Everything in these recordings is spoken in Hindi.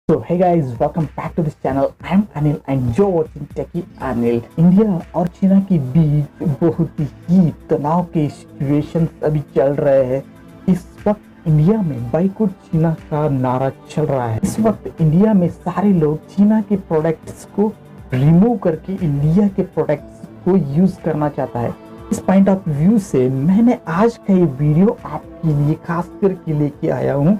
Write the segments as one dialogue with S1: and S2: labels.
S1: So hey guys, welcome back to this channel. I'm Anil and you're watching Techie Anil. India और चाइना के बीच बहुत ही तनाव के सिचुएशन अभी चल रहे हैं। इस वक्त इंडिया में बाइकआउट चाइना का नारा चल रहा है। इस वक्त इंडिया में सारे लोग चाइना के प्रोडक्ट्स को रिमूव करके इंडिया के प्रोडक्ट्स को यूज करना चाहता है। इस पॉइंट ऑफ व्यू से मैंने आज का ये वीडियो आपके लिए खास करके लेके आया हूँ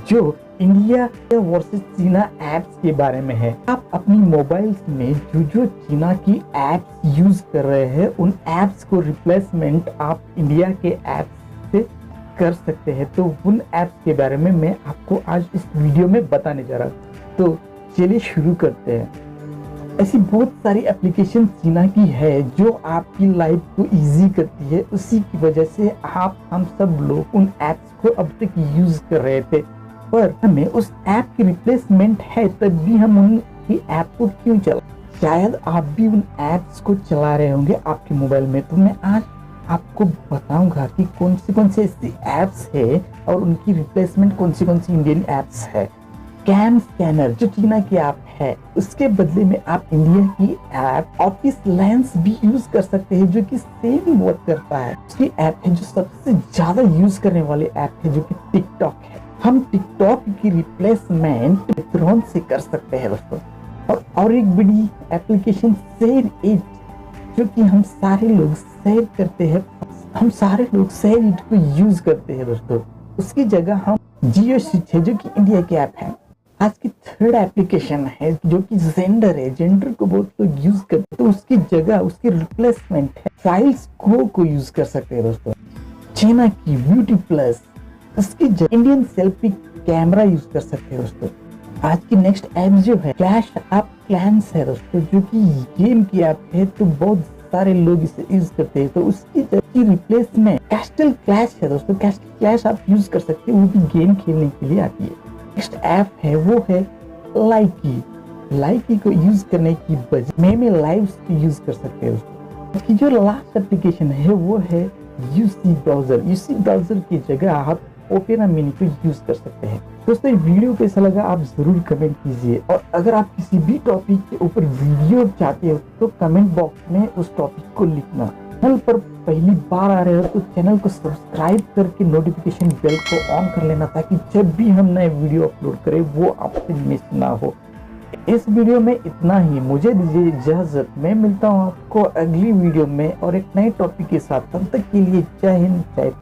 S1: जो इंडिया वर्सेस चाइना एप्स के बारे में है। आप अपनी मोबाइल्स में जो चाइना की एप्स यूज कर रहे हैं उन एप्स को रिप्लेसमेंट आप इंडिया के एप्स से कर सकते हैं। तो उन एप्स के बारे में मैं आपको आज इस वीडियो में बताने जा रहा हूँ। तो चलिए शुरू करते हैं। ऐसी बहुत सारी एप्लीकेशन चाइना की है जो आपकी लाइफ को इजी करती है। उसी की वजह से हम सब लोग उन एप्स को अब तक यूज कर रहे थे, पर हमें उस ऐप की रिप्लेसमेंट है तब भी हम उनकी ऐप को क्यों चला। शायद आप भी उन एप्स को चला रहे होंगे आपके मोबाइल में। तो मैं आज आपको बताऊंगा कि कौन से ऐसी एप्स है और उनकी रिप्लेसमेंट कौन सी इंडियन एप्स है। कैम स्कैनर जो चाइना की ऐप है, उसके बदले में आप इंडिया की ऐप ऑफिस लेंस भी यूज कर सकते हैं जो कि सेम वर्क करता है। उसकी ऐप है जो सबसे ज्यादा यूज करने वाली ऐप है जो कि टिकटॉक है। हम टिकटॉक की रिप्लेसमेंट मित्रोन से कर सकते हैं दोस्तों। और एक बड़ी एप्लीकेशन शेयर इट जो कि हम सारे लोग शेयर करते हैं। हम सारे लोग शेयर इट को यूज करते हैं दोस्तों। उसकी जगह हम जियो स्विच है जो कि इंडिया की ऐप है। आज की थर्ड एप्लीकेशन है जो कि xender है। xender को बहुत लोग यूज करते हैं, तो उसकी जगह उसकी रिप्लेसमेंट है फाइल्स को यूज कर सकते हैं दोस्तों। चाइना की ब्यूटी प्लस, उसकी जगह इंडियन सेल्फी कैमरा यूज कर सकते हैं दोस्तों। आज की नेक्स्ट ऐप जो है क्लैश ऑफ क्लैंस है दोस्तों, जो कि गेम की ऐप है। तो बहुत सारे लोग इसे यूज करते हैं। तो उसकी जगह रिप्लेसमेंट कैस्टल क्लैश है दोस्तों। कैस्टल क्लैश आप यूज कर सकते हैं, वो भी गेम खेलने के लिए आती है। नेक्स्ट ऐप है वो है लाइकी को यूज करने की बजाय मैं लाइव्स यूज कर सकते हैं दोस्तों। जो लास्ट एप्लीकेशन है वो है यूसी ब्राउजर की जगह आप ओपेरा मिनी को यूज कर सकते हैं। दोस्तों ये वीडियो कैसा लगा आप जरूर कमेंट कीजिए, और अगर आप किसी भी टॉपिक के ऊपर वीडियो चाहते हो तो कमेंट बॉक्स में उस टॉपिक को लिखना। चैनल पर पहली बार आ रहे हो तो चैनल को सब्सक्राइब करके नोटिफिकेशन बेल को ऑन कर लेना, ताकि जब भी हम नए वीडियो अपलोड करें वो आपसे मिस ना हो। इस वीडियो में इतना ही, मुझे दीजिए इजाजत। मैं मिलता हूँ आपको अगली वीडियो में और एक नए टॉपिक के साथ। तब तक के लिए जय हिंद जय भारत।